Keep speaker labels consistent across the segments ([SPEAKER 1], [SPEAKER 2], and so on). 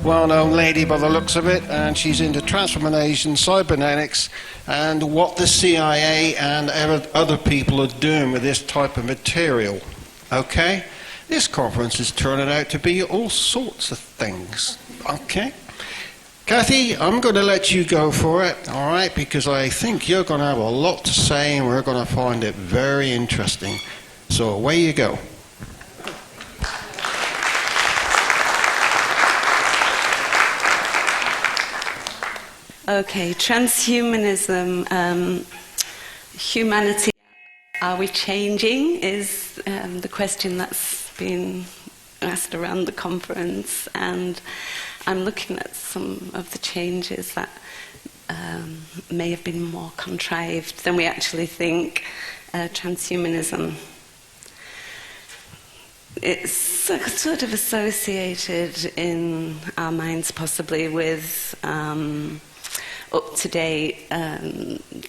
[SPEAKER 1] well-known lady by the looks of it, and she's into transformation, cybernetics, and what the CIA and other people are doing with this type of material. Okay? This conference is turning out to be all sorts of things. Okay? Cathi, I'm going to let you go for it, all right, because I think you're going to have a lot to say and we're going to find it very interesting. So away you go.
[SPEAKER 2] Okay, transhumanism, humanity, are we changing, is the question that's been asked around the conference, and I'm looking at some of the changes that may have been more contrived than we actually think. Transhumanism, it's sort of associated in our minds possibly with up-to-date,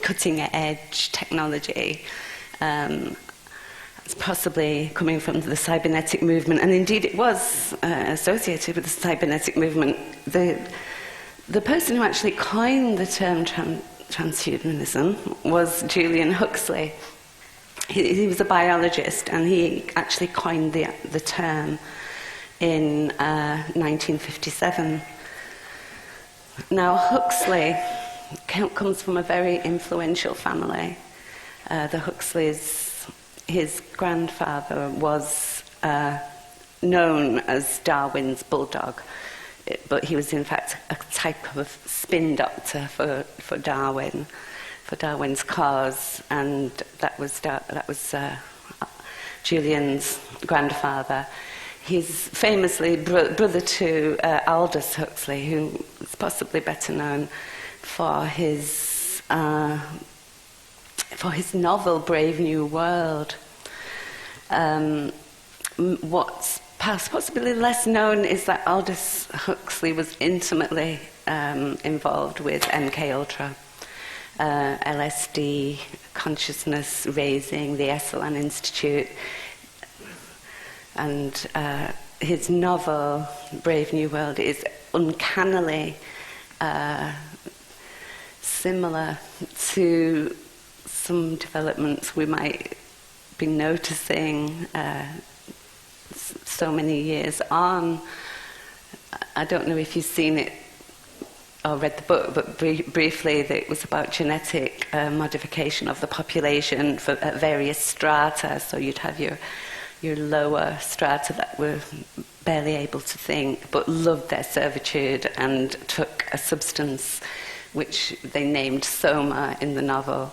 [SPEAKER 2] cutting-edge technology. It's possibly coming from the cybernetic movement, and indeed it was associated with the cybernetic movement. The person who actually coined the term transhumanism was Julian Huxley. He was a biologist, and he actually coined the term in 1957. Now, Huxley comes from a very influential family. The Huxleys, his grandfather was known as Darwin's bulldog, but he was in fact a type of spin doctor for Darwin, for Darwin's cause, and that was Julian's grandfather. He's famously brother to Aldous Huxley, who is possibly better known for his novel Brave New World. What's possibly less known is that Aldous Huxley was intimately involved with MK Ultra, LSD, consciousness raising, the Esalen Institute, and his novel Brave New World is uncannily similar to some developments we might be noticing so many years on. I don't know if you've seen it or read the book, but briefly, it was about genetic modification of the population at various strata. So you'd have your lower strata that were barely able to think, but loved their servitude and took a substance which they named Soma in the novel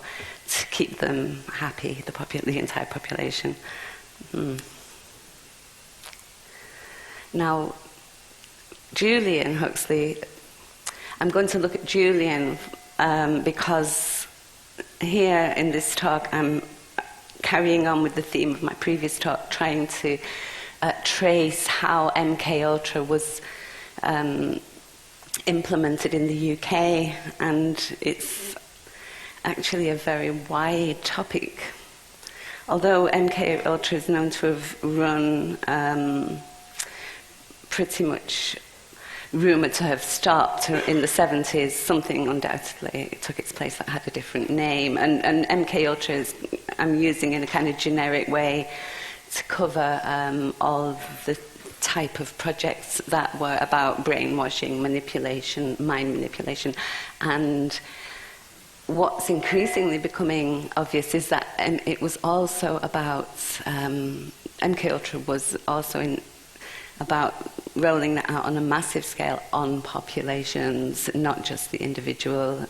[SPEAKER 2] to keep them happy, the entire population. Now, Julian Huxley, I'm going to look at Julian because here in this talk I'm carrying on with the theme of my previous talk, trying to trace how MK Ultra was implemented in the UK, and it's actually a very wide topic. Although MK Ultra is known to have run pretty much rumoured to have stopped in the 70s, something undoubtedly took its place that had a different name. And MK Ultra is, I'm using in a kind of generic way to cover all the type of projects that were about brainwashing, manipulation, mind manipulation. And what's increasingly becoming obvious is that it was also about, MK Ultra was also about rolling that out on a massive scale on populations, not just the individual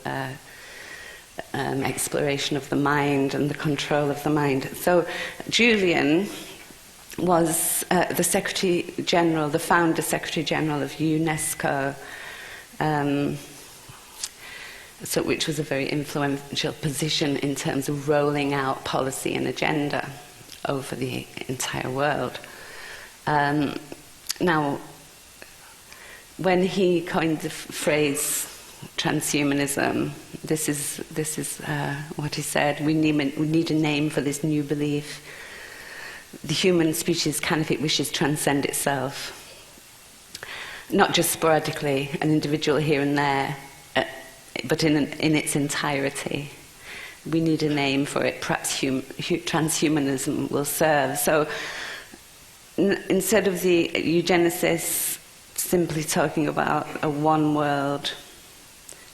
[SPEAKER 2] exploration of the mind and the control of the mind. So Julian was the Secretary General, the founder Secretary General of UNESCO, which was a very influential position in terms of rolling out policy and agenda over the entire world. Now, when he coined the phrase transhumanism, this is what he said: we need a name for this new belief. The human species can, if it wishes, transcend itself. not just sporadically, an individual here and there, but in its entirety. We need a name for it. Perhaps transhumanism will serve. So instead of the eugenicists simply talking about a one-world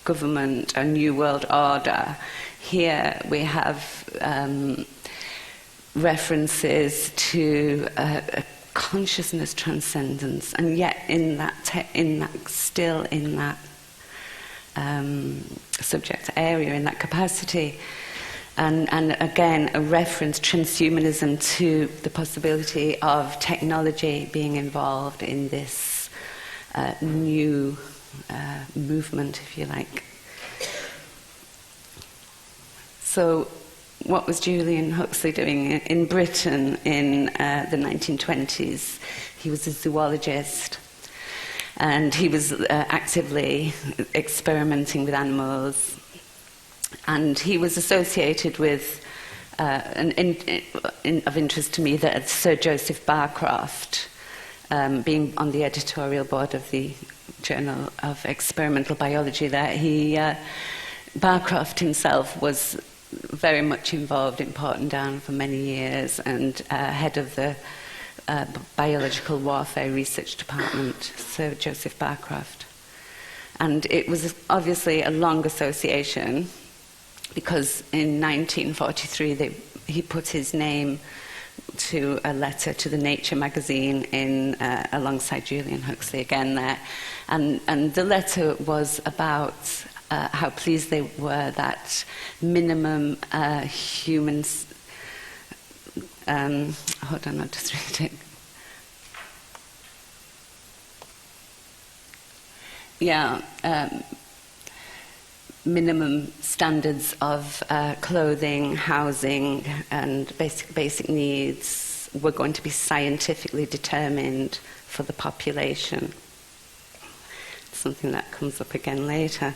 [SPEAKER 2] government, a new world order, here we have references to a consciousness transcendence, and yet in that subject area, in that capacity, and again a reference, transhumanism, to the possibility of technology being involved in this new movement, if you like. So what was Julian Huxley doing in Britain in the 1920s? He was a zoologist, and he was actively experimenting with animals, and he was associated with of interest to me, that Sir Joseph Barcroft, being on the editorial board of the Journal of Experimental Biology there, Barcroft himself was very much involved in Porton Down for many years, and head of the Biological Warfare Research Department, Sir Joseph Barcroft. And it was obviously a long association, because in 1943 he put his name to a letter to the Nature magazine alongside Julian Huxley again there. And the letter was about how pleased they were that minimum humans... hold on, I'll just read it. Yeah, minimum standards of clothing, housing, and basic needs were going to be scientifically determined for the population. Something that comes up again later.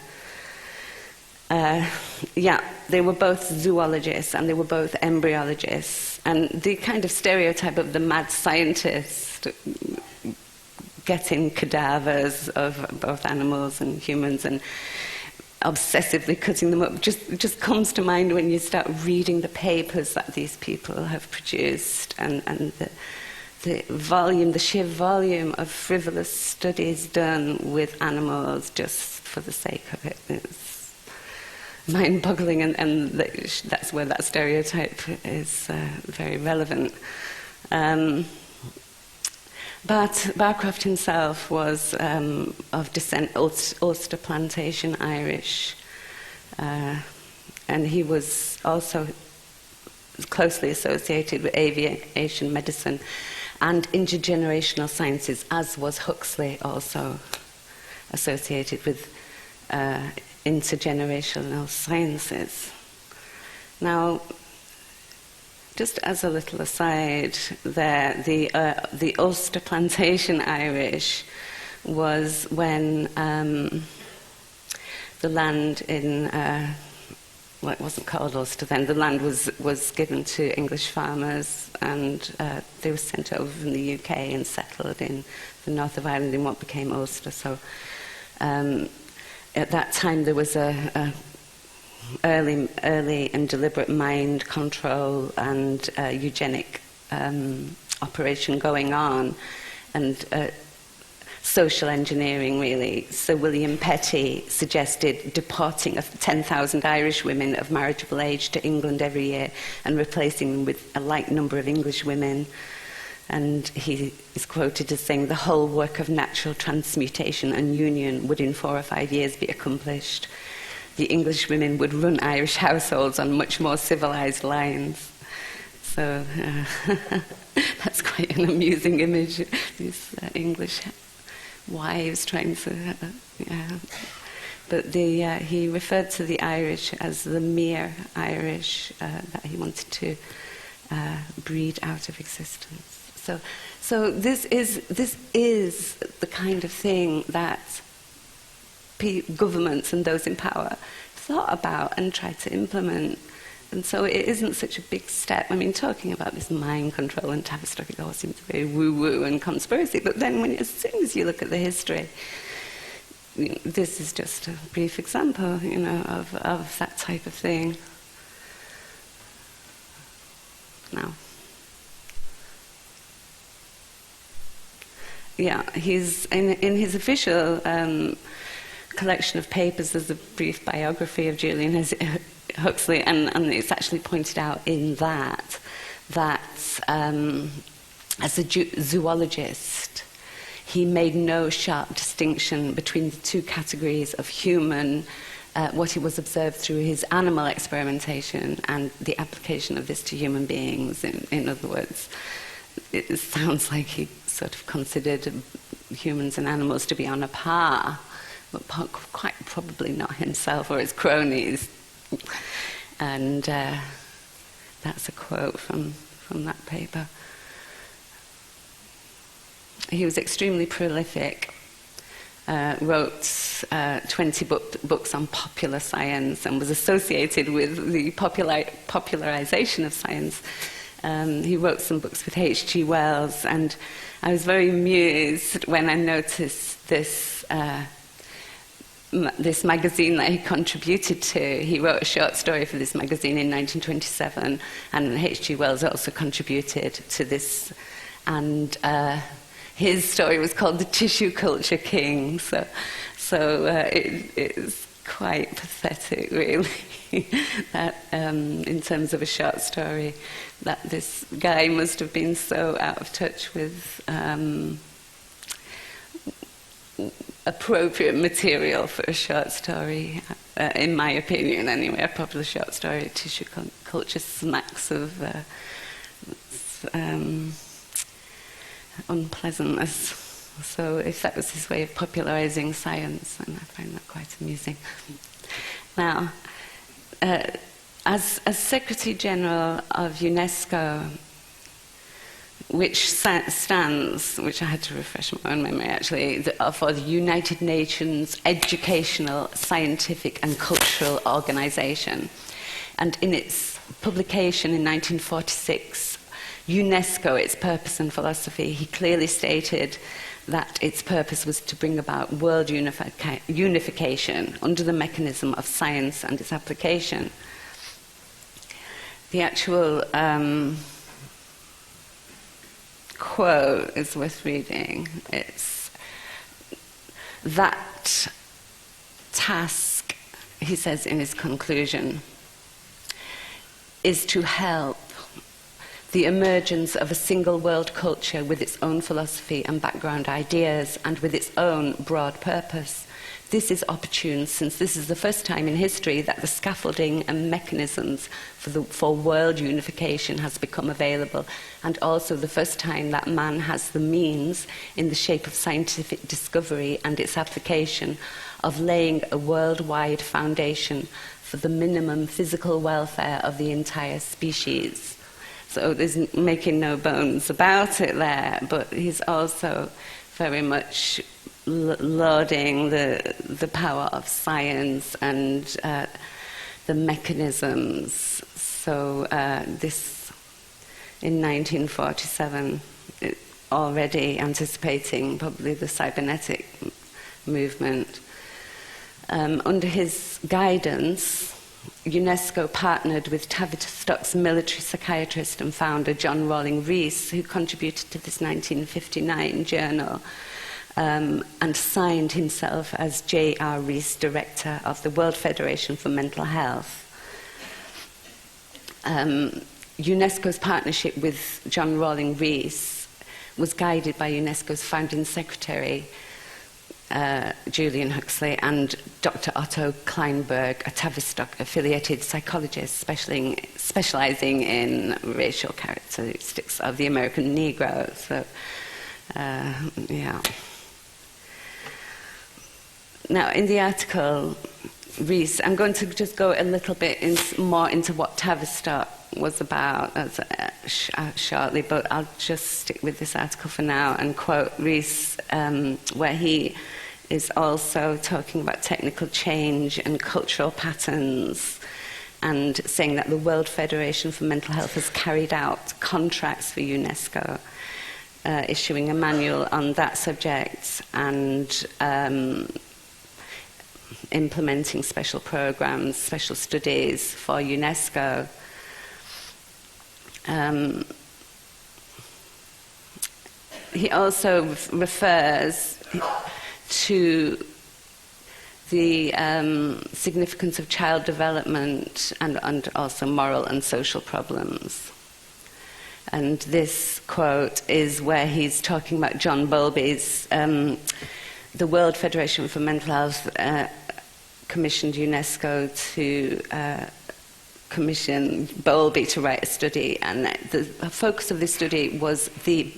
[SPEAKER 2] They were both zoologists and they were both embryologists, and the kind of stereotype of the mad scientist getting cadavers of both animals and humans and obsessively cutting them up just comes to mind when you start reading the papers that these people have produced, and the sheer volume of frivolous studies done with animals just for the sake of it. It's mind-boggling, and that's where that stereotype is very relevant. But Barcroft himself was of descent Ulster Plantation Irish, and he was also closely associated with aviation medicine and intergenerational sciences, as was Huxley, also associated with intergenerational sciences. Now, just as a little aside there, the Ulster Plantation Irish was when the land in, well, it wasn't called Ulster then, the land was given to English farmers, and they were sent over from the UK and settled in the north of Ireland in what became Ulster. So at that time there was a early and deliberate mind control and eugenic operation going on, and social engineering, really. So William Petty suggested deporting 10,000 Irish women of marriageable age to England every year and replacing them with a like number of English women. And he is quoted as saying the whole work of natural transmutation and union would in 4 or 5 years be accomplished. The English women would run Irish households on much more civilized lines. So that's quite an amusing image, these English wives trying to... But he referred to the Irish as the mere Irish that he wanted to breed out of existence. So this is the kind of thing that governments and those in power thought about and tried to implement And so it isn't such a big step. I mean, talking about this mind control and Tavistock, it all seems very woo-woo and conspiracy. But then as soon as you look at the history, this is just a brief example, of that type of thing. Now, yeah, he's in his official collection of papers. There's a brief biography of Julian Huxley, and it's actually pointed out in that as a zoologist, he made no sharp distinction between the two categories of human, what he was observed through his animal experimentation and the application of this to human beings. In other words, it sounds like he sort of considered humans and animals to be on a par, but quite probably not himself or his cronies. And that's a quote from that paper. He was extremely prolific, wrote 20 books on popular science, and was associated with the popularization of science. He wrote some books with H.G. Wells, and I was very amused when I noticed this magazine that he contributed to. He wrote a short story for this magazine in 1927, and H.G. Wells also contributed to this, and his story was called The Tissue Culture King, so it's quite pathetic, really, that in terms of a short story, that this guy must have been so out of touch with appropriate material for a short story, in my opinion anyway. A popular short story, Tissue Culture, smacks of unpleasantness. So if that was his way of popularizing science, then I find that quite amusing. Now, as Secretary General of UNESCO, which stands, which I had to refresh my own memory actually, for the United Nations Educational, Scientific and Cultural Organization. And in its publication in 1946, UNESCO, its purpose and philosophy, he clearly stated that its purpose was to bring about world unification under the mechanism of science and its application. The actual quote is worth reading. It's that task, he says in his conclusion, is to help the emergence of a single world culture with its own philosophy and background ideas and with its own broad purpose. This is opportune since this is the first time in history that the scaffolding and mechanisms for world unification has become available, and also the first time that man has the means, in the shape of scientific discovery and its application, of laying a worldwide foundation for the minimum physical welfare of the entire species. So there's making no bones about it there, but he's also very much lauding the power of science and the mechanisms. So this, in 1947, already anticipating probably the cybernetic movement. Under his guidance, UNESCO partnered with Tavistock's military psychiatrist and founder John Rawling Rees, who contributed to this 1959 journal, and signed himself as J.R. Rees, director of the World Federation for Mental Health. UNESCO's partnership with John Rawling Rees was guided by UNESCO's founding secretary, Julian Huxley, and Dr. Otto Kleinberg, a Tavistock-affiliated psychologist specializing in racial characteristics of the American Negro. So, yeah. Now, in the article, Rees, I'm going to just go a little bit more into what Tavistock was about shortly, but I'll just stick with this article for now and quote Rees, where he is also talking about technical change and cultural patterns and saying that the World Federation for Mental Health has carried out contracts for UNESCO, issuing a manual on that subject and implementing special programs, special studies for UNESCO. He also refers to the significance of child development and also moral and social problems. And this quote is where he's talking about John Bowlby's, the World Federation for Mental Health commissioned UNESCO to commission Bowlby to write a study, and the focus of this study was the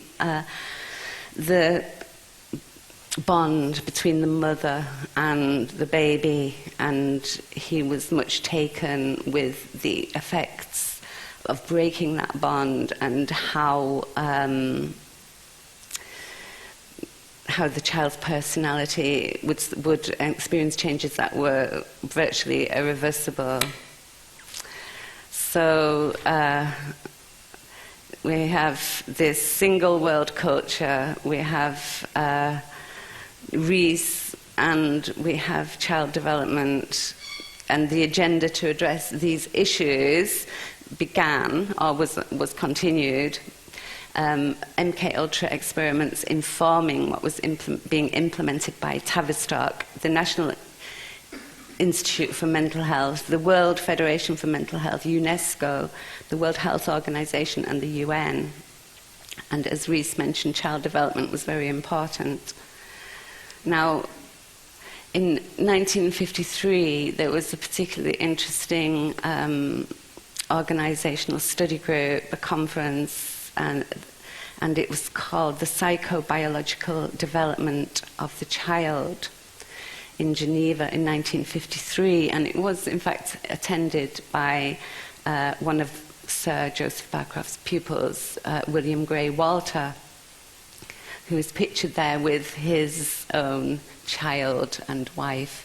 [SPEAKER 2] bond between the mother and the baby, and he was much taken with the effects of breaking that bond and how the child's personality would experience changes that were virtually irreversible. So we have this single world culture, we have Rees, and we have child development, and the agenda to address these issues began, or was continued, MK Ultra experiments informing what was being implemented by Tavistock, the National Institute for Mental Health, the World Federation for Mental Health, UNESCO, the World Health Organization, and the UN. And as Rees mentioned, child development was very important. Now, in 1953, there was a particularly interesting organizational study group, a conference, and it was called the Psychobiological Development of the Child in Geneva in 1953, and it was in fact attended by one of Sir Joseph Barcroft's pupils, William Gray Walter, who is pictured there with his own child and wife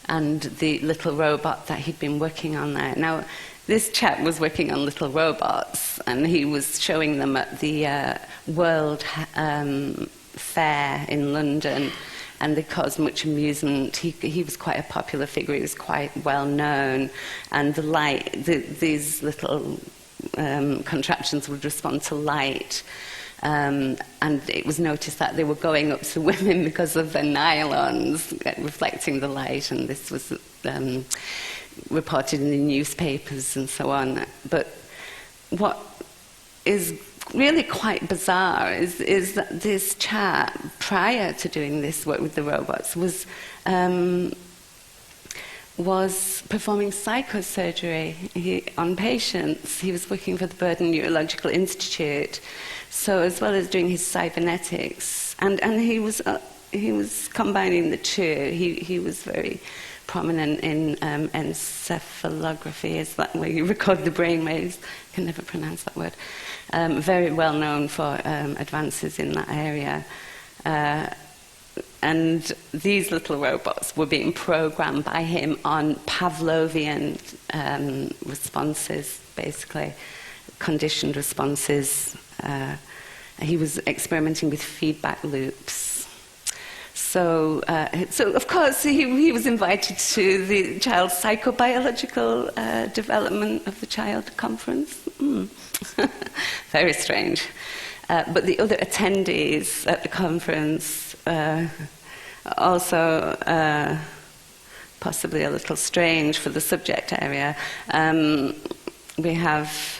[SPEAKER 2] and the little robot that he'd been working on there. Now, this chap was working on little robots, and he was showing them at the World Fair in London, and they caused much amusement. He was quite a popular figure, he was quite well known, and these little contraptions would respond to light. And it was noticed that they were going up to women because of their nylons reflecting the light, and this was reported in the newspapers and so on. But what is really quite bizarre is that this chap, prior to doing this work with the robots, was performing psychosurgery on patients. He was working for the Burden Neurological Institute. So as well as doing his cybernetics, and he was combining the two. He was very prominent in encephalography, is that where you record the brain waves? I can never pronounce that word. Very well known for advances in that area. And these little robots were being programmed by him on Pavlovian responses, basically, conditioned responses. He was experimenting with feedback loops. So of course, he was invited to the child's psychobiological development of the child conference. Very strange. But the other attendees at the conference also possibly a little strange for the subject area. We have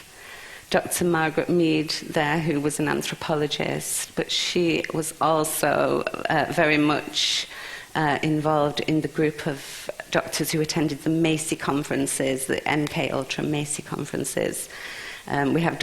[SPEAKER 2] Dr. Margaret Mead there, who was an anthropologist, but she was also very much involved in the group of doctors who attended the Macy conferences, the MK Ultra Macy conferences. We have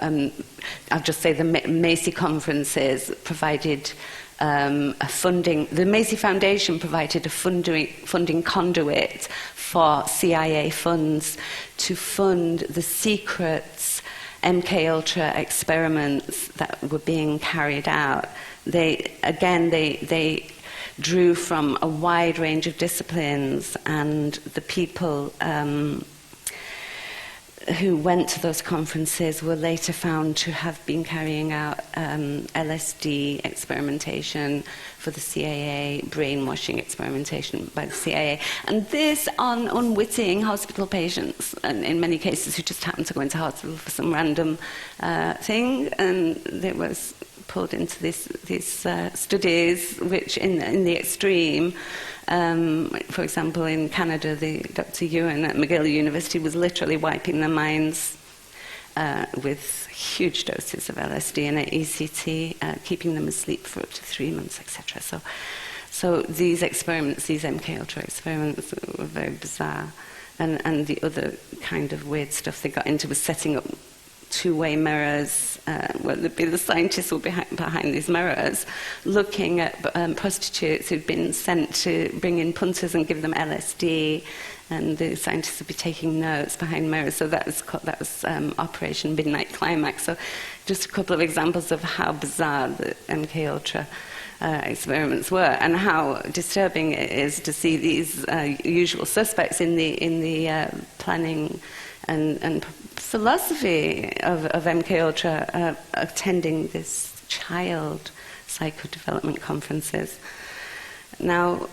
[SPEAKER 2] I'll just say the Macy conferences provided a funding, the Macy Foundation provided a funding conduit for CIA funds to fund the secret MK Ultra experiments that were being carried out. They drew from a wide range of disciplines, and the people who went to those conferences were later found to have been carrying out LSD experimentation for the CIA, brainwashing experimentation by the CIA, and this on unwitting hospital patients, and in many cases who just happened to go into hospital for some random thing, and it was pulled into these studies, which in the extreme, for example, in Canada, Dr. Ewan at McGill University was literally wiping their minds with huge doses of LSD and ECT, keeping them asleep for up to 3 months, etc. So these experiments, these MK Ultra experiments, were very bizarre. And the other kind of weird stuff they got into was setting up two-way mirrors. Well, the scientists were behind these mirrors, looking at prostitutes who'd been sent to bring in punters and give them LSD, and the scientists would be taking notes behind mirrors. So that was Operation Midnight Climax. So just a couple of examples of how bizarre the MK Ultra experiments were, and how disturbing it is to see these usual suspects in the planning and philosophy of MK Ultra attending this child psychodevelopment conferences. Now,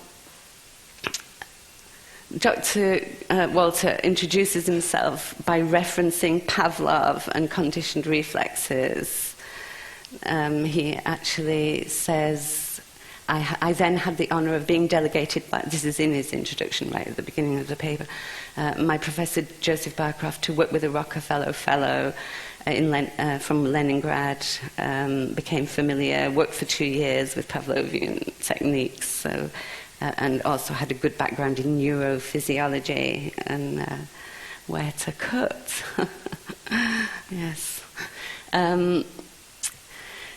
[SPEAKER 2] Dr. Walter introduces himself by referencing Pavlov and conditioned reflexes. He actually says, I then had the honour of being delegated by, this is in his introduction right at the beginning of the paper, my professor Joseph Barcroft to work with a Rockefeller Fellow from Leningrad, became familiar, worked for 2 years with Pavlovian techniques, so, and also had a good background in neurophysiology and where to cut. Yes.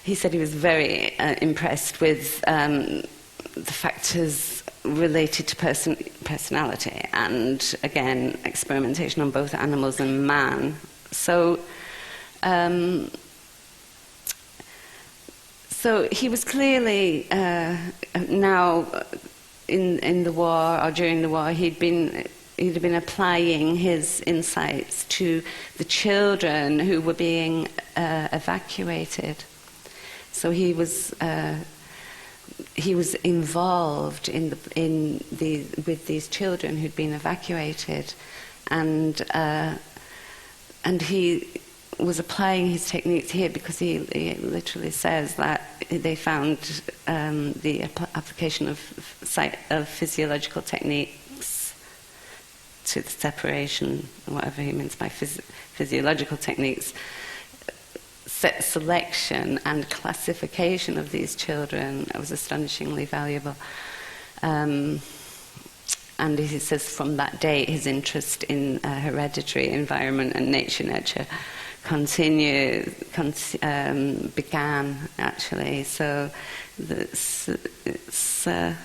[SPEAKER 2] He said he was very impressed with the factors related to personality and, again, experimentation on both animals and man. So he was clearly now in the war, or during the war, he'd been applying his insights to the children who were being evacuated. So he was involved with these children who'd been evacuated, and he was applying his techniques here because he literally says that they found the application of physiological techniques to the separation, whatever he means by physiological techniques, selection and classification of these children was astonishingly valuable. And he says from that date his interest in hereditary environment and nature began, actually. So it's a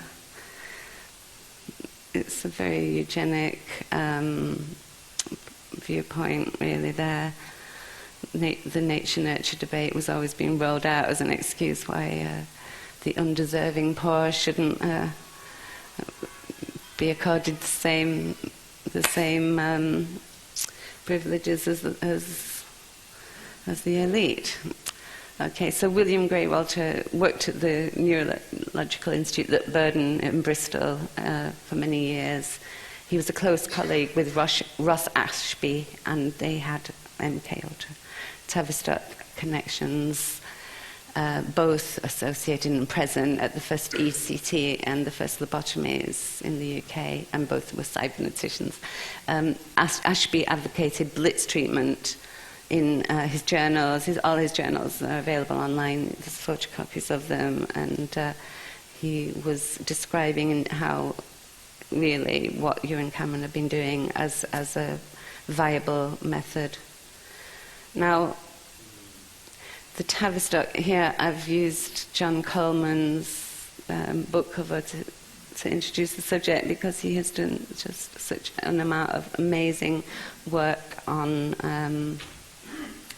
[SPEAKER 2] very eugenic viewpoint, really, there. The nature-nurture debate was always being rolled out as an excuse why the undeserving poor shouldn't be accorded the same privileges as the elite. Okay, so William Gray Walter worked at the Neurological Institute at Burden in Bristol for many years. He was a close colleague with Ross Ashby, and they had MK Ultra Tavistock connections, both associated and present at the first ECT and the first lobotomies in the UK, and both were cyberneticians. Ashby advocated blitz treatment in his journals. All his journals are available online. There's photocopies of them, and he was describing how really what you and Cameron have been doing as a viable method. Now, the Tavistock here, I've used John Coleman's book cover to introduce the subject, because he has done just such an amount of amazing work on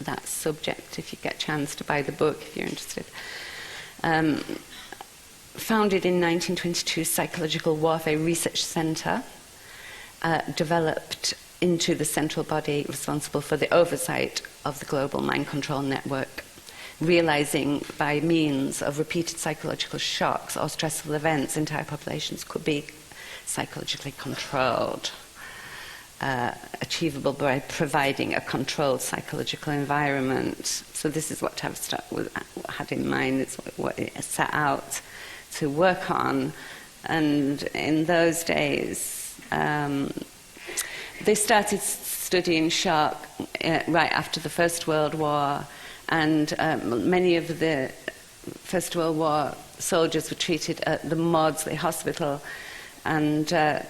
[SPEAKER 2] that subject. If you get a chance to buy the book, if you're interested. Founded in 1922, Psychological Warfare Research Centre developed into the central body responsible for the oversight of the global mind control network, realizing by means of repeated psychological shocks or stressful events, entire populations could be psychologically controlled, achievable by providing a controlled psychological environment. So this is what Tavistock had in mind, it's what it set out to work on. And in those days, they started studying shock right after the First World War, and many of the First World War soldiers were treated at the Maudsley Hospital, and a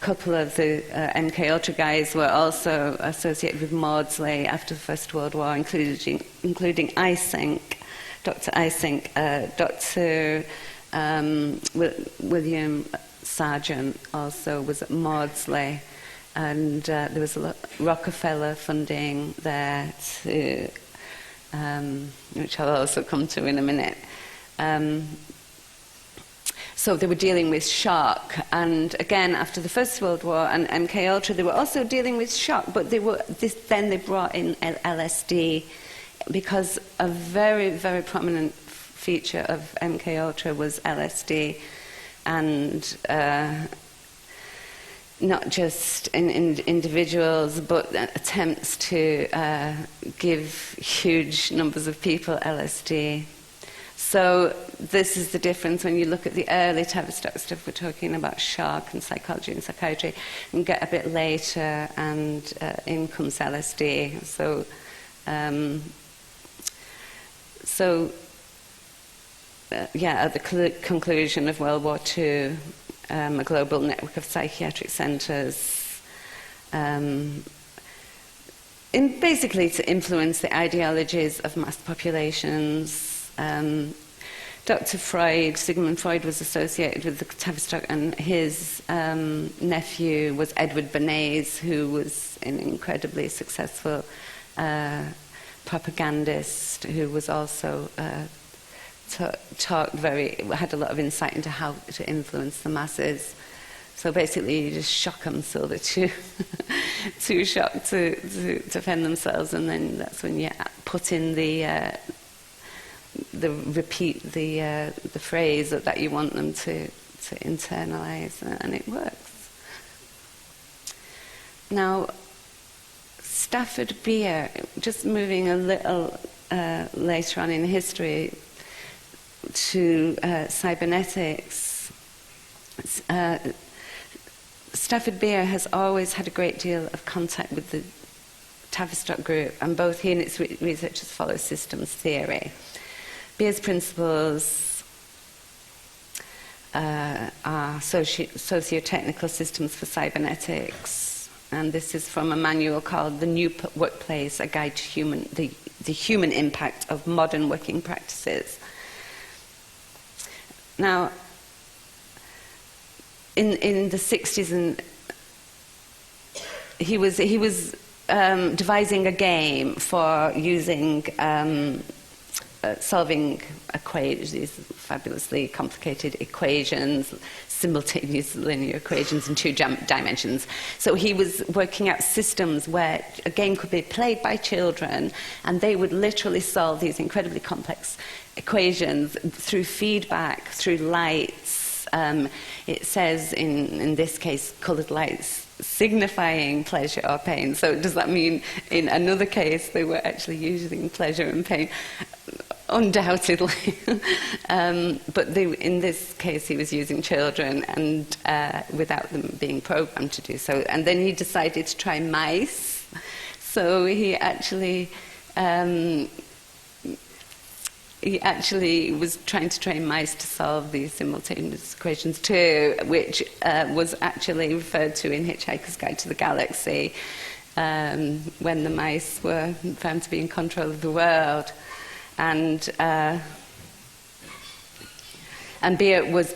[SPEAKER 2] couple of the MK Ultra guys were also associated with Maudsley after the First World War, including Isink, Dr. Isink, Dr. William Sargent also was at Maudsley, and there was a Rockefeller funding there too, which I'll also come to in a minute. So they were dealing with shock, and again after the First World War and MK Ultra, they were also dealing with shock, but then they brought in LSD, because a very, very prominent feature of MK Ultra was LSD, and not just in individuals, but attempts to give huge numbers of people LSD. So this is the difference when you look at the early Tavistock stuff. We're talking about shock and psychology and psychiatry, and get a bit later, and in comes LSD. So at the conclusion of World War II, a global network of psychiatric centres, basically to influence the ideologies of mass populations. Dr. Freud, Sigmund Freud, was associated with the Tavistock, and his nephew was Edward Bernays, who was an incredibly successful propagandist, who was also had a lot of insight into how to influence the masses. So basically you just shock them so they're too shocked to defend themselves, and then that's when you put in the phrase that you want them to internalize, and it works. Now, Stafford Beer, just moving a little later on in history to cybernetics. Stafford Beer has always had a great deal of contact with the Tavistock group, and both he and its researchers follow systems theory. Beer's principles are socio-technical systems for cybernetics, and this is from a manual called The New Workplace, a guide to the human impact of modern working practices. Now, in the 60s, and he was devising a game for using solving these fabulously complicated equations, simultaneous linear equations in 2 dimensions. So he was working out systems where a game could be played by children, and they would literally solve these incredibly complex equations through feedback, through lights. It says in this case, coloured lights signifying pleasure or pain. So does that mean in another case they were actually using pleasure and pain? Undoubtedly. But in this case he was using children, and without them being programmed to do so. And then he decided to try mice. So he actually was trying to train mice to solve these simultaneous equations too, which was actually referred to in Hitchhiker's Guide to the Galaxy, when the mice were found to be in control of the world. And Beer was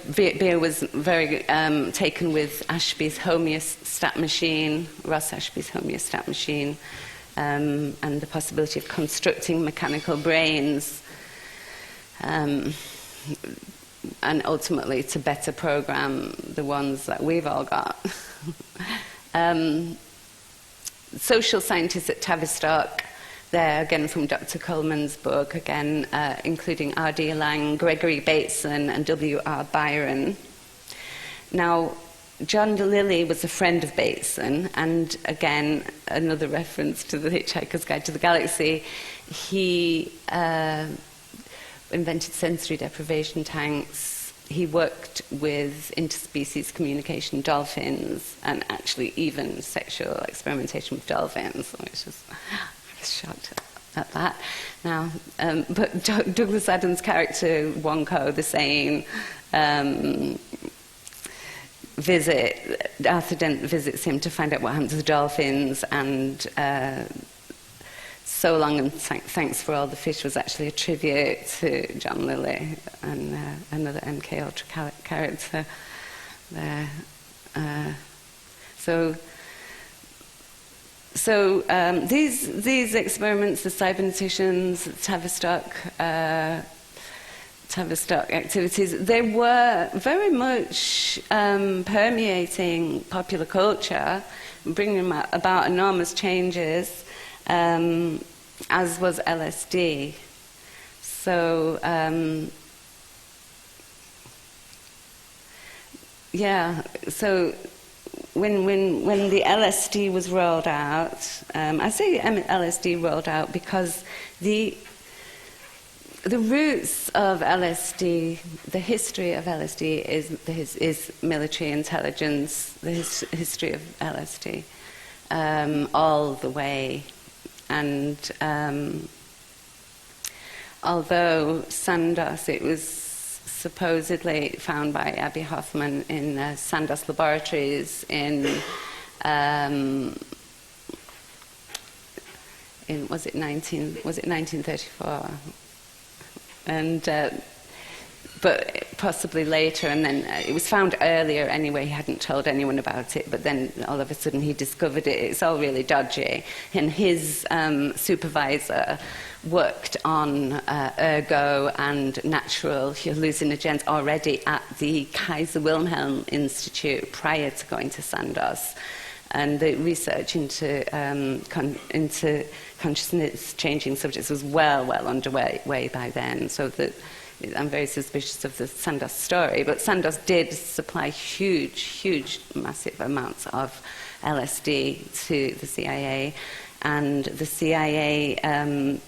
[SPEAKER 2] very taken with Ashby's homeostat machine, Ross Ashby's homeostat machine, and the possibility of constructing mechanical brains, and ultimately to better program the ones that we've all got. Social scientists at Tavistock, there again from Dr. Coleman's book, again including R.D. Lang, Gregory Bateson, and W.R. Byron. Now, John DeLilly was a friend of Bateson, and again, another reference to the Hitchhiker's Guide to the Galaxy. He invented sensory deprivation tanks. He worked with interspecies communication dolphins, and actually even sexual experimentation with dolphins, which is, I was shocked at that. Now, but Douglas Adams' character Wonko, the Sane, Arthur Dent visits him to find out what happened to the dolphins, and So Long and Thanks for All the Fish was actually a tribute to John Lilly, and another MK Ultra character there. These experiments, the cyberneticians, Tavistock activities, they were very much permeating popular culture, bringing about enormous changes, as was LSD. So, so when the LSD was rolled out, I say LSD rolled out because the roots of LSD, the history of LSD is military intelligence, the history of LSD, all the way. And although Sandoz, it was supposedly found by Abby Hoffman in Sandoz laboratories in was it 1934? And but possibly later, and then it was found earlier anyway. He hadn't told anyone about it, but then all of a sudden he discovered it. It's all really dodgy. And his supervisor worked on ergo and natural hallucinogens already at the Kaiser Wilhelm Institute prior to going to Sandoz. And the research into consciousness-changing subjects was well underway by then. So that I'm very suspicious of the Sandoz story, but Sandoz did supply huge, massive amounts of LSD to the CIA, and the CIA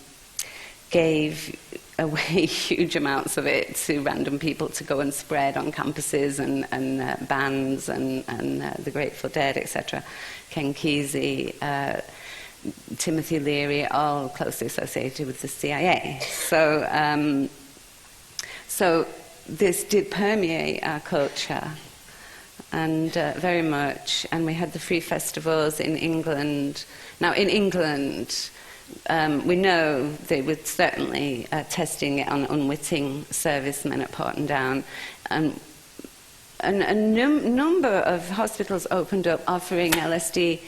[SPEAKER 2] gave away huge amounts of it to random people to go and spread on campuses and bands and the Grateful Dead, etc. Ken Kesey, Timothy Leary, all closely associated with the CIA. So this did permeate our culture, and very much. And we had the free festivals in England. Now, in England, we know they were certainly testing it on unwitting servicemen at Porton Down. And a number of hospitals opened up offering LSD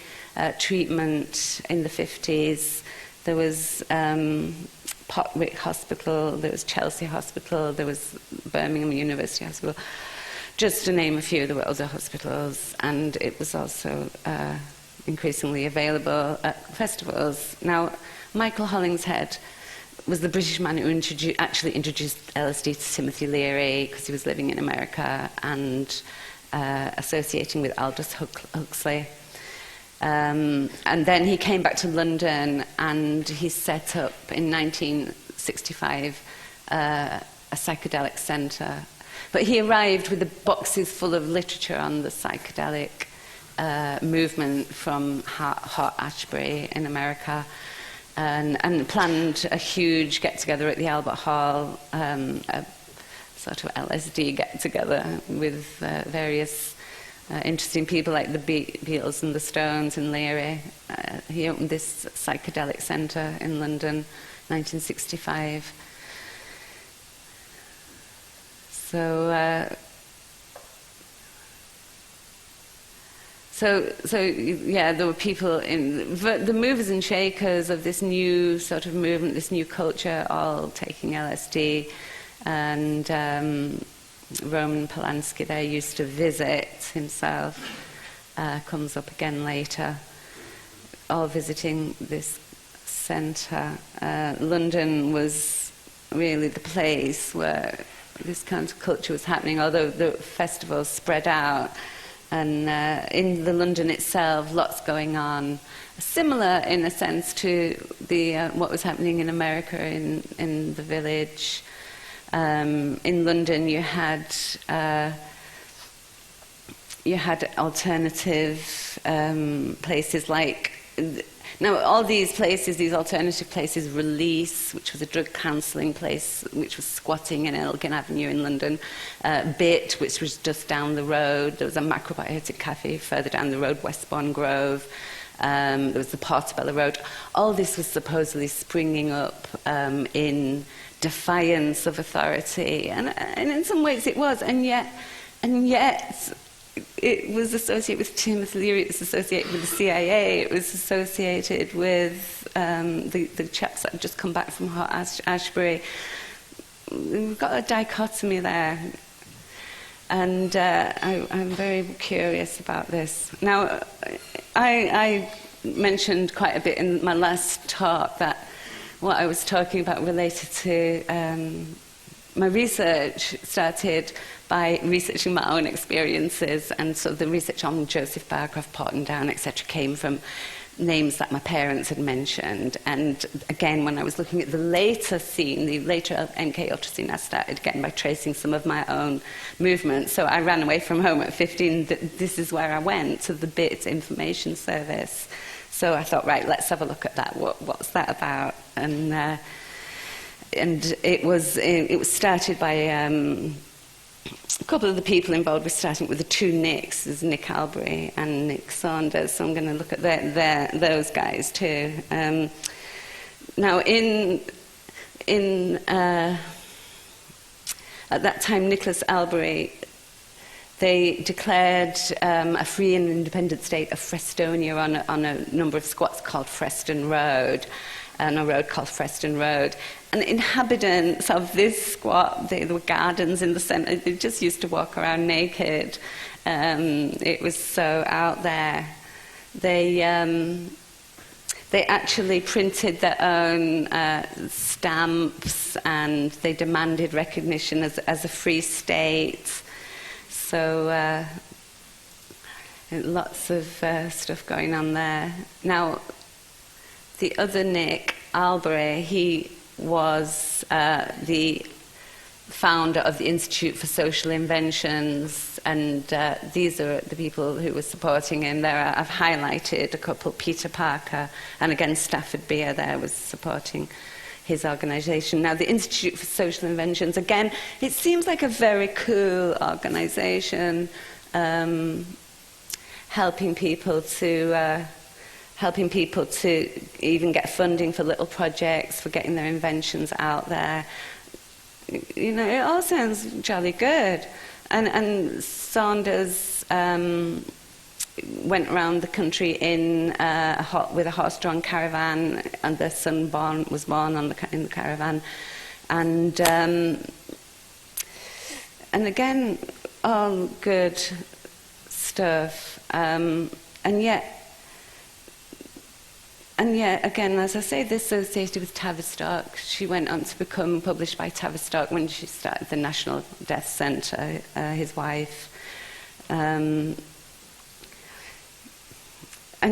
[SPEAKER 2] treatment in the 50s. There was Potwick Hospital, there was Chelsea Hospital, there was Birmingham University Hospital, just to name a few. There were other hospitals, and it was also increasingly available at festivals. Now, Michael Hollingshead was the British man who actually introduced LSD to Timothy Leary, because he was living in America and associating with Aldous Huxley. And then he came back to London, and he set up in 1965 a psychedelic centre. But he arrived with the boxes full of literature on the psychedelic movement from Hart-Ashbury in America, and planned a huge get-together at the Albert Hall, a sort of LSD get-together with various interesting people like the Beatles and the Stones and Leary. He opened this psychedelic centre in London, 1965. So yeah, there were people in the movers and shakers of this new sort of movement, this new culture, all taking LSD, and Roman Polanski there used to visit himself, comes up again later, all visiting this centre. London was really the place where this kind of culture was happening, although the festivals spread out. And in the London itself, lots going on. Similar in a sense to what was happening in America in the village. In London, you had alternative places like. Now, all these places, these alternative places, Release, which was a drug counselling place, which was squatting in Elgin Avenue in London, Bit, which was just down the road. There was a macrobiotic cafe further down the road, Westbourne Grove. There was the Portobello Road. All this was supposedly springing up in defiance of authority, and in some ways it was, and yet it was associated with Timothy Leary, it was associated with the CIA, it was associated with the chaps that had just come back from Hot Ashbury. We've got a dichotomy there, and I'm very curious about this. Now, I mentioned quite a bit in my last talk that what I was talking about related to my research started by researching my own experiences, and so the research on Joseph Barcroft, Portendown, etc. came from names that my parents had mentioned. And again, when I was looking at the later scene, the later MK Ultra scene, I started again by tracing some of my own movements. So I ran away from home at 15. This is where I went, to the BITS information service. So I thought, right, let's have a look at that. What's that about? And it was started by a couple of the people involved were starting with the two Nicks. There's Nick Albury and Nick Saunders, so I'm going to look at those guys too. Now, at that time, Nicholas Albury, they declared a free and independent state of Frestonia on a number of squats called Freston Road, and a road called Freston Road. And the inhabitants of this squat, there were gardens in the centre, they just used to walk around naked. It was so out there. They actually printed their own stamps, and they demanded recognition as a free state. So lots of stuff going on there. Now, the other Nick Albury, he was the founder of the Institute for Social Inventions, and these are the people who were supporting him there. I've highlighted a couple, Peter Parker, and again Stafford Beer there was supporting his organisation. Now, the Institute for Social Inventions, again, it seems like a very cool organisation, helping people to even get funding for little projects, for getting their inventions out there. You know, it all sounds jolly good. And Saunders went around the country with a horse-drawn caravan, and their son was born in the caravan. And again, all good stuff. And yet, again, as I say, this associated with Tavistock. She went on to become published by Tavistock when she started the National Death Centre, his wife. And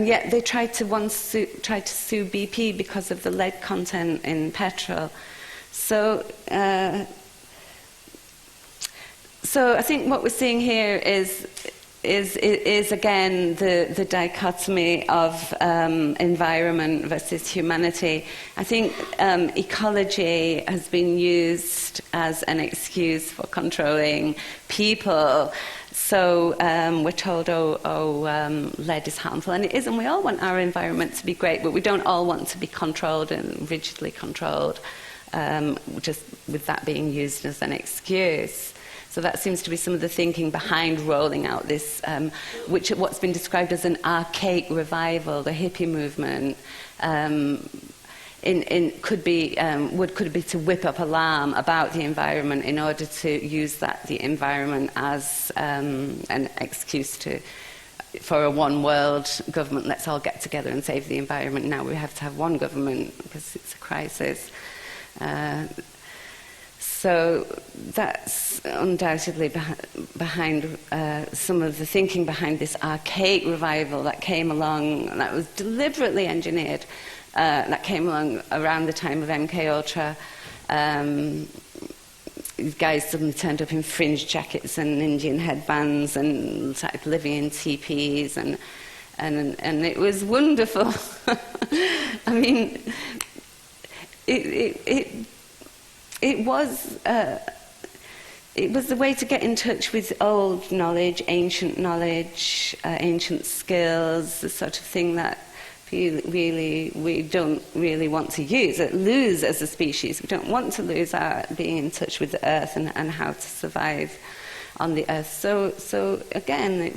[SPEAKER 2] yet they tried to sue BP because of the lead content in petrol. So I think what we're seeing here is again the dichotomy of environment versus humanity. I think ecology has been used as an excuse for controlling people. So we're told, lead is harmful, and it is, and we all want our environment to be great, but we don't all want to be controlled and rigidly controlled, just with that being used as an excuse. So that seems to be some of the thinking behind rolling out this, what's been described as an archaic revival, the hippie movement. Could be to whip up alarm about the environment in order to use the environment as an excuse to for a one world government, let's all get together and save the environment. Now we have to have one government because it's a crisis. So that's undoubtedly behind some of the thinking behind this archaic revival that came along, that was deliberately engineered, that came along around the time of MK Ultra. Guys suddenly turned up in fringe jackets and Indian headbands and started living in teepees, and it was wonderful. I mean, it was the way to get in touch with old knowledge, ancient skills, the sort of thing that we don't really want to lose as a species. We don't want to lose our being in touch with the earth and how to survive on the earth. So again, it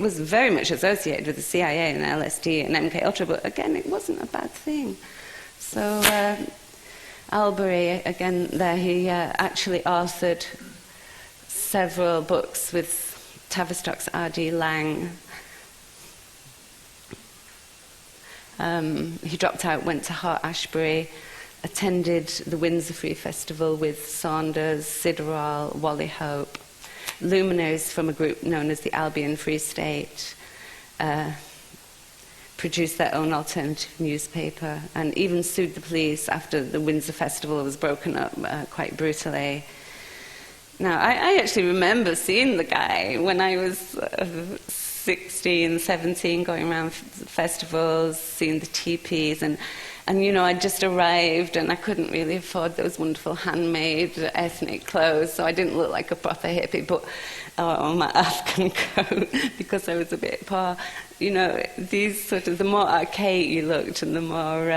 [SPEAKER 2] was very much associated with the CIA and LSD and MK Ultra, but again, it wasn't a bad thing. So Albury, again, there he actually authored several books with Tavistock's R.D. Laing. He dropped out, went to Hart-Ashbury, attended the Windsor Free Festival with Saunders, Siderall, Wally Hope, luminaries from a group known as the Albion Free State, produced their own alternative newspaper, and even sued the police after the Windsor Festival was broken up quite brutally. Now, I actually remember seeing the guy when I was 16, 17, going around festivals, seeing the teepees, and you know, I'd just arrived and I couldn't really afford those wonderful handmade ethnic clothes, so I didn't look like a proper hippie, but on my Afghan coat, because I was a bit poor. You know, these sort of, the more archaic you looked and the more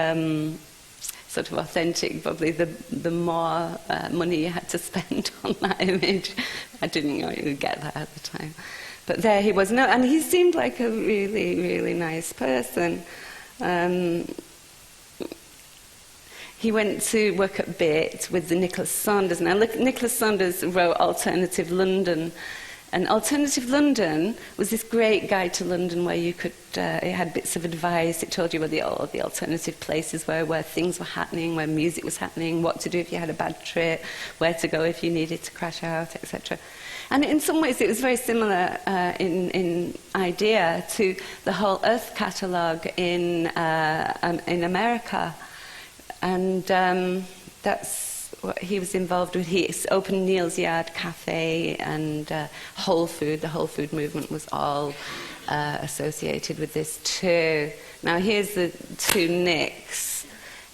[SPEAKER 2] sort of authentic, probably the more money you had to spend on that image. I didn't know you would get that at the time. But there he was. No, and he seemed like a really, really nice person. He went to work at BIT with the Nicholas Saunders. Now, Nicholas Saunders wrote Alternative London. And Alternative London was this great guide to London where you could, it had bits of advice. It told you where all the alternative places were, where things were happening, where music was happening, what to do if you had a bad trip, where to go if you needed to crash out, etc. And in some ways it was very similar in idea to the whole Earth catalogue in America. And that's what he was involved with. He opened Neal's Yard Cafe and Whole Food. The Whole Food movement was all associated with this too. Now here's the two Nicks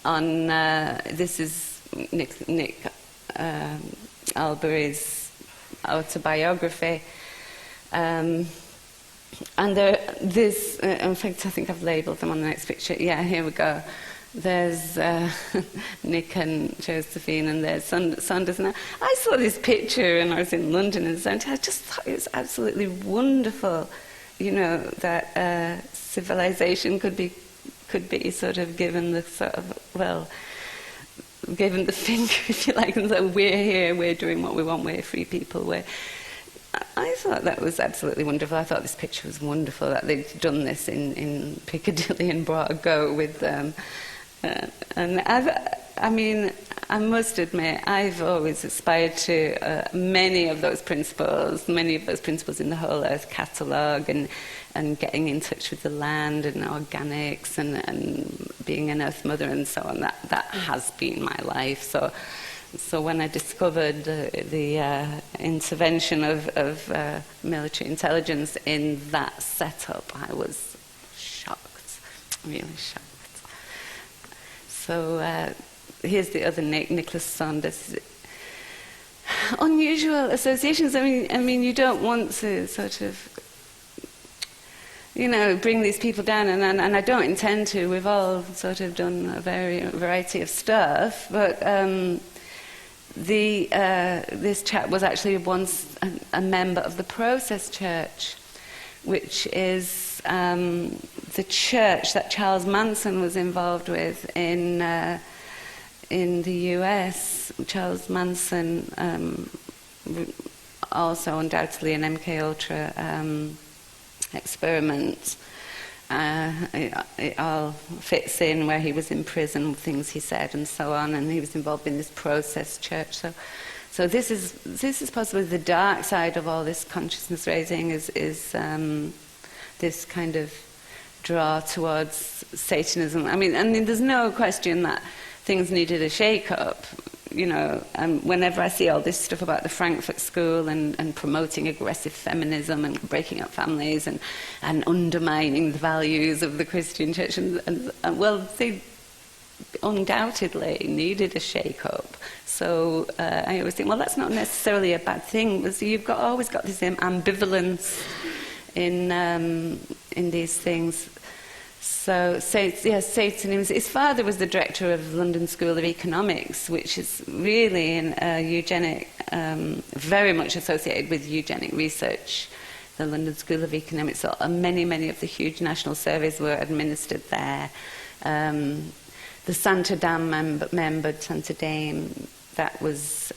[SPEAKER 2] on, this is Nick Albury's autobiography. And this, in fact, I think I've labelled them on the next picture. Yeah, here we go. There's Nick and Josephine, and there's Saunders. And I saw this picture when I was in London in the 70s. I just thought it was absolutely wonderful, you know, that civilization could be sort of given the sort of, well, given the finger, if you like, and so we're here, we're doing what we want, we're free people, I thought that was absolutely wonderful. I thought this picture was wonderful, that they'd done this in Piccadilly and brought a goat with them. And I must admit, I've always aspired to many of those principles in the whole Earth catalogue, and getting in touch with the land and organics and being an Earth mother and so on. That has been my life. So when I discovered the intervention of military intelligence in that setup, I was shocked, really shocked. So here's the other Nicholas Saunders. Unusual associations. I mean, you don't want to sort of, you know, bring these people down, and I don't intend to. We've all sort of done a variety of stuff, but this chap was actually once a member of the Process Church, which is the church that Charles Manson was involved with in the US. Charles Manson, also undoubtedly an MK Ultra experiments. It all fits in where he was in prison, things he said and so on, and he was involved in this process church. So this is possibly the dark side of all this consciousness raising, is this kind of draw towards Satanism. I mean, there's no question that things needed a shake-up. Whenever I see all this stuff about the Frankfurt School and promoting aggressive feminism and breaking up families and undermining the values of the Christian church, and well, they undoubtedly needed a shake-up. So I always think, well, that's not necessarily a bad thing. So you've always got this ambivalence in these things. So, Satanism. His father was the director of the London School of Economics, which is really eugenic, very much associated with eugenic research. The London School of Economics, so many of the huge national surveys were administered there. The Santa Dame member, Santa Dame, that was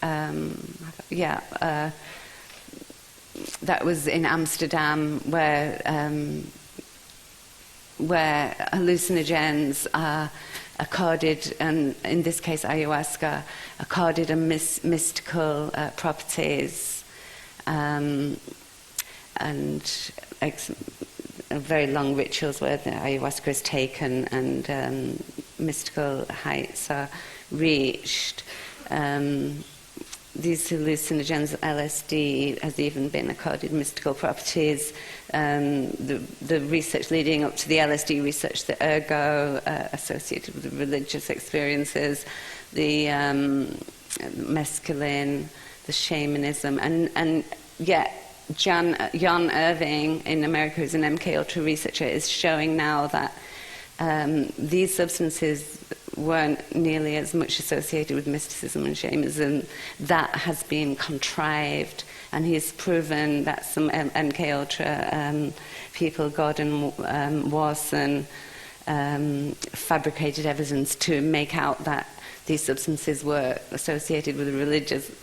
[SPEAKER 2] in Amsterdam, where hallucinogens are accorded, and in this case ayahuasca, accorded a mystical properties, and very long rituals where the ayahuasca is taken and mystical heights are reached. These hallucinogens, LSD, has even been accorded mystical properties. The research leading up to the LSD research, the ergo associated with the religious experiences, the mescaline, the shamanism, and yet Jan Irving in America, who's an MK Ultra researcher, is showing now that these substances weren't nearly as much associated with mysticism and shamanism. That has been contrived, and he's proven that some MK Ultra people, Gordon Wasson, fabricated evidence to make out that these substances were associated with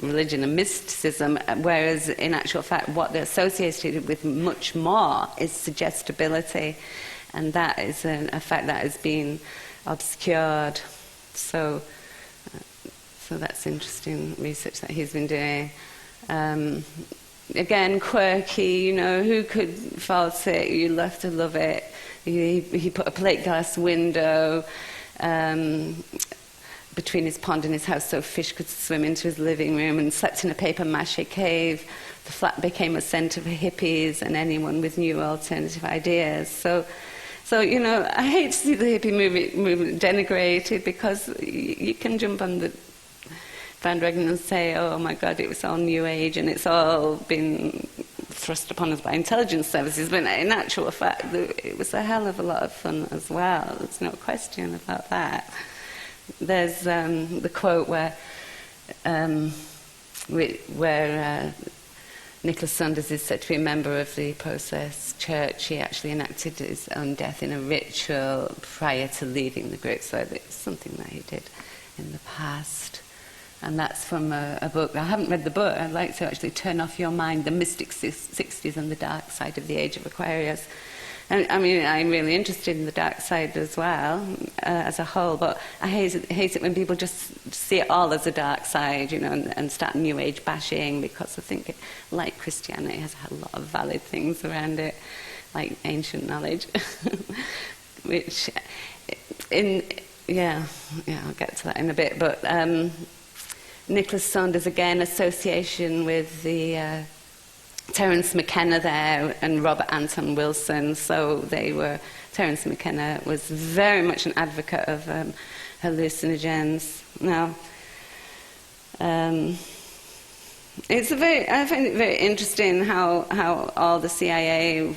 [SPEAKER 2] religion and mysticism, whereas in actual fact what they're associated with much more is suggestibility, and that is a fact that has been obscured. So that's interesting research that he's been doing. Again, quirky, who could fall sick? You love to love it. He put a plate glass window between his pond and his house so fish could swim into his living room, and slept in a paper mache cave. The flat became a centre for hippies and anyone with new alternative ideas. So I hate to see the hippie movement denigrated, because you can jump on the bandwagon and say, oh my God, it was all New Age and it's all been thrust upon us by intelligence services. But in actual fact, it was a hell of a lot of fun as well. There's no question about that. There's the quote where Nicholas Saunders is said to be a member of the Process Church. He actually enacted his own death in a ritual prior to leaving the group, so it's something that he did in the past. And that's from a book. I haven't read the book. I'd like to actually turn off your mind, The Mystic 60s and the Dark Side of the Age of Aquarius. And, I'm really interested in the dark side as well, as a whole, but I hate it when people just see it all as a dark side, and start New Age bashing, because I think, like Christianity, has had a lot of valid things around it, like ancient knowledge, which, I'll get to that in a bit, but Nicholas Saunders, again, association with the Terence McKenna there and Robert Anton Wilson. So Terence McKenna was very much an advocate of hallucinogens. Now, I find it very interesting how all the CIA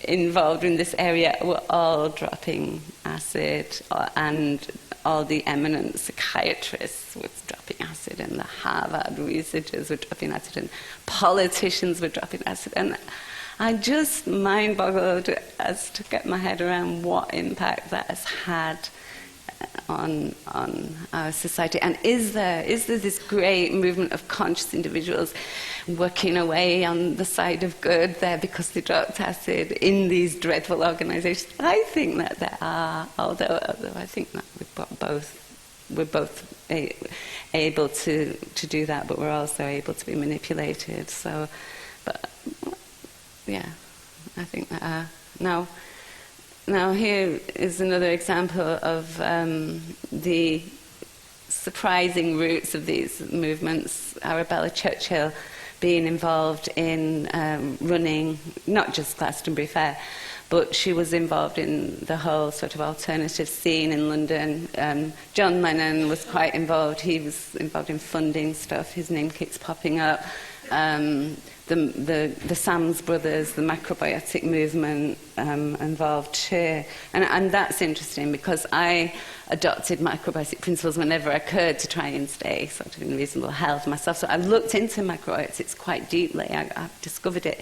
[SPEAKER 2] involved in this area were all dropping acid, and all the eminent psychiatrists were dropping acid, and the Harvard researchers were dropping acid, and politicians were dropping acid. And I just mind-boggled as to get my head around what impact that has had on our society? And is there this great movement of conscious individuals working away on the side of good there because they dropped acid in these dreadful organisations? I think that there are, although I think that we're both able to do that, but we're also able to be manipulated. So, but yeah, I think that now here is another example of the surprising roots of these movements. Arabella Churchill being involved in running not just Glastonbury Fair, but she was involved in the whole sort of alternative scene in London. John Lennon was quite involved. He was involved in funding stuff. His name keeps popping up. The Sams brothers, the macrobiotic movement involved too. And that's interesting because I adopted macrobiotic principles whenever I could to try and stay sort of in reasonable health myself. So I looked into macrobiotics quite deeply. I discovered it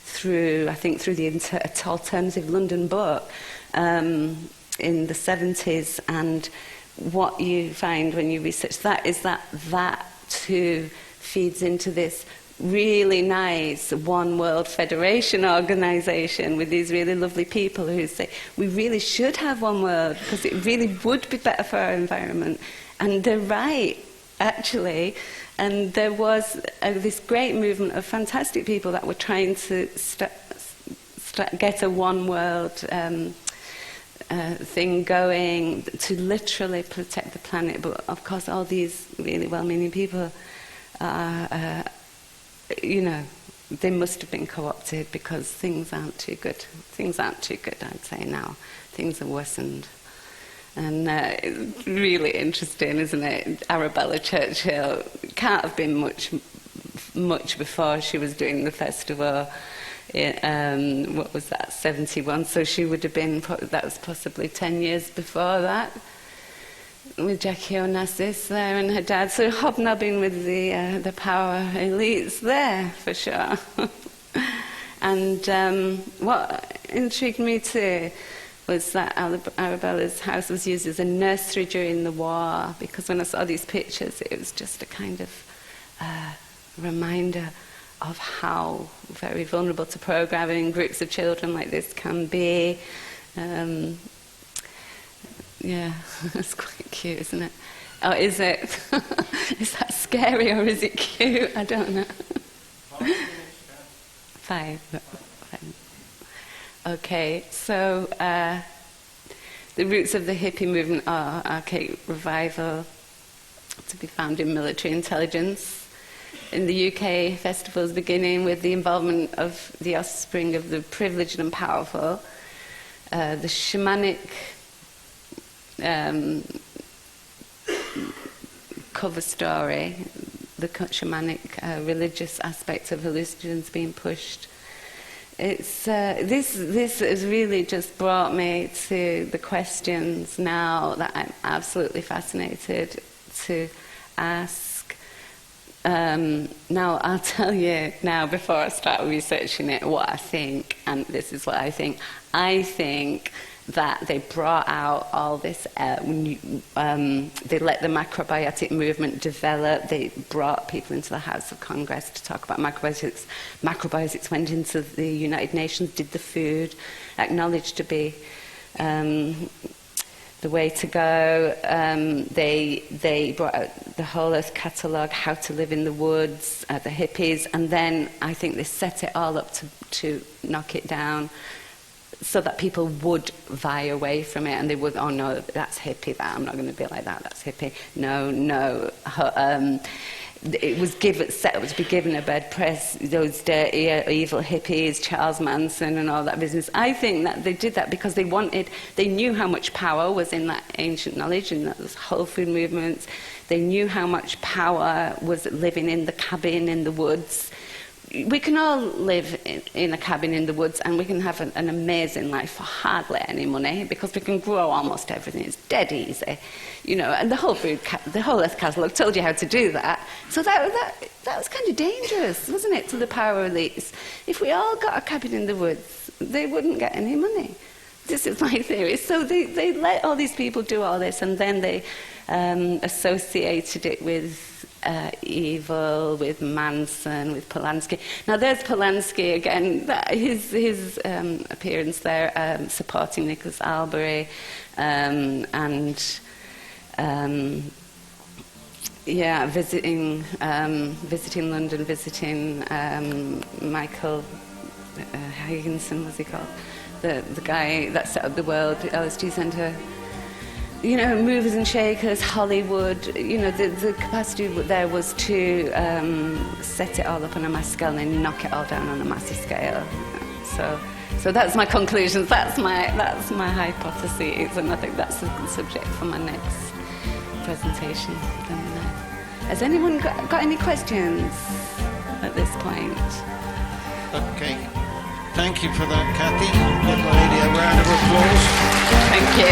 [SPEAKER 2] through the Alternative London book in the 70s. And what you find when you research that is that too feeds into this really nice One World Federation organisation with these really lovely people who say we really should have one world because it really would be better for our environment. And they're right, actually. And there was this great movement of fantastic people that were trying to get a one world thing going to literally protect the planet. But of course all these really well-meaning people are they must have been co-opted because things aren't too good. Things aren't too good, I'd say now. Things are worsened. And it's really interesting, isn't it? Arabella Churchill can't have been much before she was doing the festival. What was that, 71? So she would have been, that was possibly 10 years before that, with Jackie Onassis there and her dad. So hobnobbing with the power elites there, for sure. And what intrigued me too was that Arabella's house was used as a nursery during the war, because when I saw these pictures, it was just a kind of reminder of how very vulnerable to programming groups of children like this can be. Yeah, it's quite cute, isn't it? Oh, is it? Is that scary or is it cute? I don't know. 5. Okay, so the roots of the hippie movement are archaic revival, to be found in military intelligence. In the UK, festivals beginning with the involvement of the offspring of the privileged and powerful. The shamanic cover story, the shamanic religious aspect of hallucinogens being pushed. It's this has really just brought me to the questions now that I'm absolutely fascinated to ask. Now I'll tell you now before I start researching it what I think, and this is what I think. I think that they brought out all this, they let the macrobiotic movement develop. They brought people into the House of Congress to talk about macrobiotics. Macrobiotics went into the United Nations, did the food, acknowledged to be the way to go. They brought out the Whole Earth Catalogue, How to Live in the Woods, the hippies, and then I think they set it all up to knock it down, so that people would vie away from it, and they would, oh no, that's hippie, that I'm not going to be like that, that's hippie. No. It was set up to be given a bad press, those dirty, evil hippies, Charles Manson and all that business. I think that they did that because they knew how much power was in that ancient knowledge, in those whole food movements. They knew how much power was living in the cabin in the woods. We can all live in a cabin in the woods and we can have an amazing life for hardly any money because we can grow almost everything. It's dead easy, and the whole Earth Catalogue told you how to do that. So that was kind of dangerous, wasn't it, to the power elites? If we all got a cabin in the woods, they wouldn't get any money. This is my theory. So they let all these people do all this, and then they associated it with evil, with Manson, with Polanski. Now there's Polanski again. His appearance there, supporting Nicholas Albury, and visiting London, visiting Michael Higginson, was he called? The guy that set up the World LSD Centre. You know, movers and shakers, Hollywood. You know, the capacity there was to set it all up on a mass scale and then knock it all down on a massive scale. So that's my conclusions. That's my hypothesis, and I think that's the subject for my next presentation. Has anyone got any questions at this point?
[SPEAKER 1] Okay. Thank you for that, Cathi. Give the lady a round of applause.
[SPEAKER 2] Thank you.